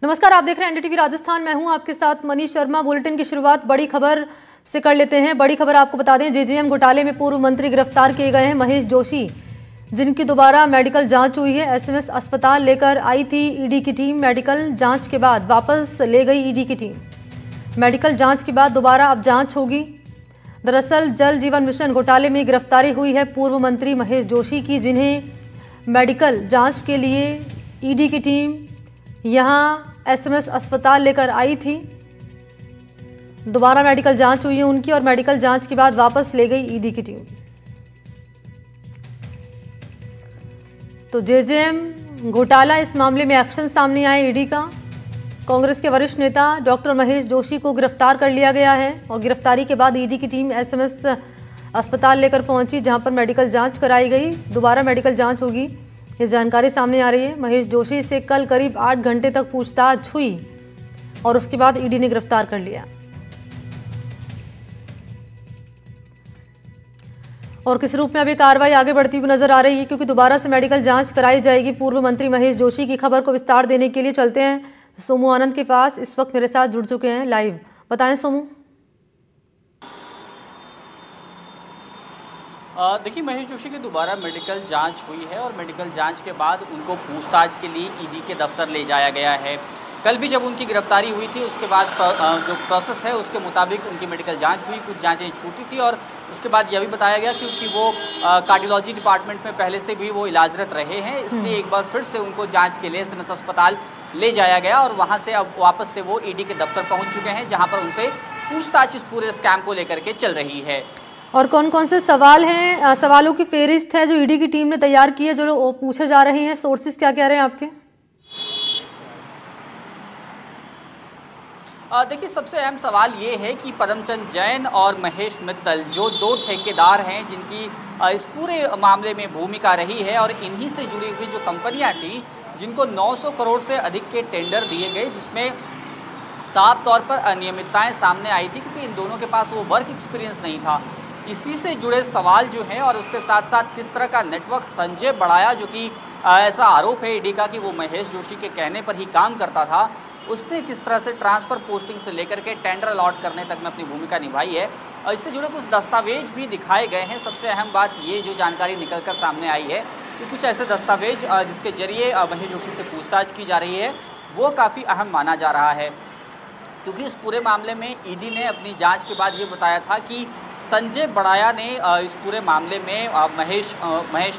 नमस्कार, आप देख रहे हैं एनडीटीवी राजस्थान। मैं हूं आपके साथ मनीष शर्मा। बुलेटिन की शुरुआत बड़ी खबर से कर लेते हैं। बड़ी खबर आपको बता दें, जेजेएम घोटाले में पूर्व मंत्री गिरफ्तार किए गए हैं। महेश जोशी, जिनकी दोबारा मेडिकल जांच हुई है। एसएमएस अस्पताल लेकर आई थी ईडी की टीम। मेडिकल जांच के बाद वापस ले गई ईडी की टीम। मेडिकल जांच के बाद दोबारा अब जांच होगी। दरअसल जल जीवन मिशन घोटाले में गिरफ्तारी हुई है पूर्व मंत्री महेश जोशी की, जिन्हें मेडिकल जांच के लिए ईडी की टीम यहां एसएमएस अस्पताल लेकर आई थी। दोबारा मेडिकल जांच हुई है उनकी और मेडिकल जांच के बाद वापस ले गई ईडी की टीम। तो जेजेएम घोटाला, इस मामले में एक्शन सामने आया ईडी का। कांग्रेस के वरिष्ठ नेता डॉक्टर महेश जोशी को गिरफ्तार कर लिया गया है और गिरफ्तारी के बाद ईडी की टीम एसएमएस अस्पताल लेकर पहुंची, जहां पर मेडिकल जांच कराई गई। दोबारा मेडिकल जांच होगी, ये जानकारी सामने आ रही है। महेश जोशी से कल करीब 8 घंटे तक पूछताछ हुई और उसके बाद ईडी ने गिरफ्तार कर लिया। और किस रूप में अभी कार्रवाई आगे बढ़ती हुई नजर आ रही है, क्योंकि दोबारा से मेडिकल जांच कराई जाएगी पूर्व मंत्री महेश जोशी की। खबर को विस्तार देने के लिए चलते हैं सोमू आनंद के पास। इस वक्त मेरे साथ जुड़ चुके हैं लाइव। बताएं सोमू। देखिए, महेश जोशी की दोबारा मेडिकल जांच हुई है और मेडिकल जांच के बाद उनको पूछताछ के लिए ईडी के दफ्तर ले जाया गया है। कल भी जब उनकी गिरफ्तारी हुई थी, उसके बाद जो प्रोसेस है उसके मुताबिक उनकी मेडिकल जांच हुई, कुछ जांचें छूटी थी और उसके बाद यह भी बताया गया क्योंकि वो कार्डियोलॉजी डिपार्टमेंट में पहले से भी वो इलाजरत रहे हैं, इसलिए एक बार फिर से उनको जाँच के लिए एसएमएस अस्पताल ले जाया गया और वहाँ से अब वापस से वो ईडी के दफ्तर पहुँच चुके हैं, जहाँ पर उनसे पूछताछ इस पूरे स्कैम को लेकर के चल रही है। और कौन कौन से सवाल हैं, सवालों की फेहरिस्त है जो ईडी की टीम ने तैयार की है, जो पूछे जा रहे हैं? सोर्सेज क्या कह रहे हैं आपके? देखिए, सबसे अहम सवाल ये है कि पदमचंद जैन और महेश मित्तल, जो 2 ठेकेदार हैं जिनकी इस पूरे मामले में भूमिका रही है और इन्हीं से जुड़ी हुई जो कंपनियां थी, जिनको 900 करोड़ से अधिक के टेंडर दिए गए, जिसमें साफ तौर पर अनियमितताएं सामने आई थी क्योंकि इन दोनों के पास वो वर्क एक्सपीरियंस नहीं था। इसी से जुड़े सवाल जो हैं और उसके साथ साथ किस तरह का नेटवर्क संजय बड़ाया, जो कि ऐसा आरोप है ईडी का कि वो महेश जोशी के कहने पर ही काम करता था, उसने किस तरह से ट्रांसफ़र पोस्टिंग से लेकर के टेंडर अलॉट करने तक में अपनी भूमिका निभाई है। और इससे जुड़े कुछ दस्तावेज भी दिखाए गए हैं। सबसे अहम बात ये जो जानकारी निकल कर सामने आई है कि कुछ ऐसे दस्तावेज जिसके जरिए महेश जोशी से पूछताछ की जा रही है, वो काफ़ी अहम माना जा रहा है, क्योंकि इस पूरे मामले में ईडी ने अपनी जांच के बाद ये बताया था कि संजय बड़ाया ने इस पूरे मामले में महेश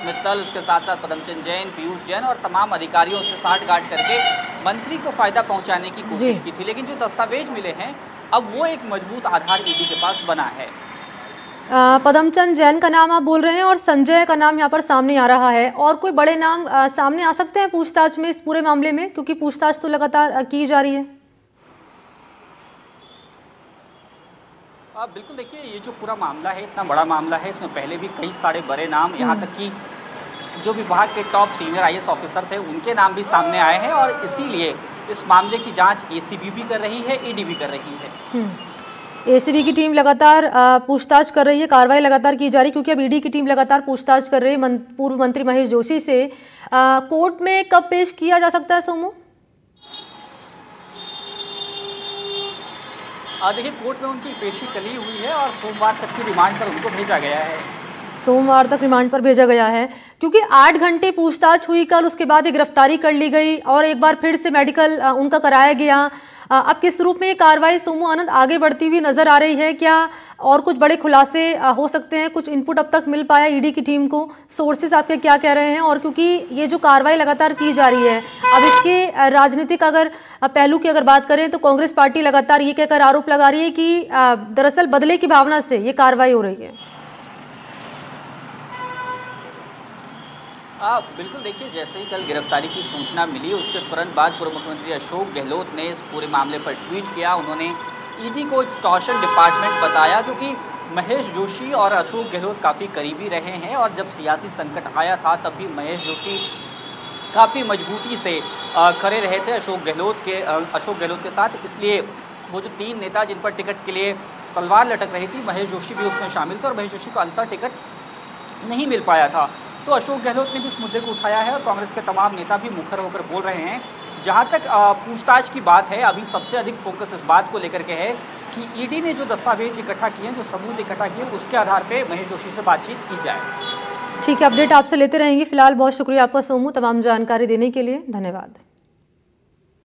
मित्तल, उसके साथ साथ पदमचंद जैन, पीयूष जैन और तमाम अधिकारियों से साठगांठ करके मंत्री को फ़ायदा पहुंचाने की कोशिश की थी। लेकिन जो दस्तावेज मिले हैं, अब वो एक मजबूत आधार ईडी के पास बना है। पदमचंद जैन का नाम आप बोल रहे हैं और संजय का नाम यहाँ पर सामने आ रहा है, और कोई बड़े नाम सामने आ सकते हैं पूछताछ में इस पूरे मामले में, क्योंकि पूछताछ तो लगातार की जा रही है? बिल्कुल, देखिए, ये जो पूरा मामला है, इतना बड़ा मामला है, इसमें पहले भी कई सारे बड़े नाम, यहाँ तक कि जो विभाग के टॉप सीनियर आईएएस ऑफिसर थे, उनके नाम भी सामने आए हैं और इसीलिए इस मामले की जांच एसीबी भी कर रही है, ईडी भी कर रही है। एसीबी की टीम लगातार पूछताछ कर रही है, कार्रवाई लगातार की जा रही है, क्योंकि अब ईडी की टीम लगातार पूछताछ कर रही है पूर्व मंत्री महेश जोशी से। कोर्ट में कब पेश किया जा सकता है सोमू? देखिए, कोर्ट में उनकी पेशी कल ही हुई है और सोमवार तक की रिमांड पर उनको भेजा गया है। सोमवार तक रिमांड पर भेजा गया है, क्योंकि 8 घंटे पूछताछ हुई कल, उसके बाद गिरफ्तारी कर ली गई और एक बार फिर से मेडिकल उनका कराया गया। अब किस रूप में ये कार्रवाई सोमू आनंद आगे बढ़ती हुई नजर आ रही है? क्या और कुछ बड़े खुलासे हो सकते हैं? कुछ इनपुट अब तक मिल पाया ईडी की टीम को? सोर्सेज आपके क्या कह रहे हैं? और क्योंकि ये जो कार्रवाई लगातार की जा रही है, अब इसके राजनीतिक अगर पहलू की अगर बात करें तो कांग्रेस पार्टी लगातार ये कहकर आरोप लगा रही है कि दरअसल बदले की भावना से ये कार्रवाई हो रही है। बिल्कुल, देखिए, जैसे ही कल गिरफ्तारी की सूचना मिली, उसके तुरंत बाद पूर्व मुख्यमंत्री अशोक गहलोत ने इस पूरे मामले पर ट्वीट किया। उन्होंने ईडी को एक्सटॉर्शन डिपार्टमेंट बताया, क्योंकि महेश जोशी और अशोक गहलोत काफ़ी करीबी रहे हैं और जब सियासी संकट आया था तब भी महेश जोशी काफ़ी मजबूती से खड़े रहे थे अशोक गहलोत के साथ। इसलिए वो जो 3 नेता जिन पर टिकट के लिए तलवार लटक रही थी, महेश जोशी भी उसमें शामिल थे और महेश जोशी को अंतर टिकट नहीं मिल पाया था। तो अशोक गहलोत ने भी इस मुद्दे को उठाया है और कांग्रेस के तमाम नेता भी मुखर होकर बोल रहे हैं जहां तक पूछताछ की बात है, अभी सबसे अधिक फोकस इस बात को लेकर के है कि ईडी ने जो दस्तावेज इकट्ठा किए हैं, जो सबूत इकट्ठा किए, उसके आधार पर महेश जोशी से बातचीत की जाए। ठीक है, अपडेट आपसे लेते रहेंगे। फिलहाल बहुत शुक्रिया आपका सोमू, तमाम जानकारी देने के लिए धन्यवाद।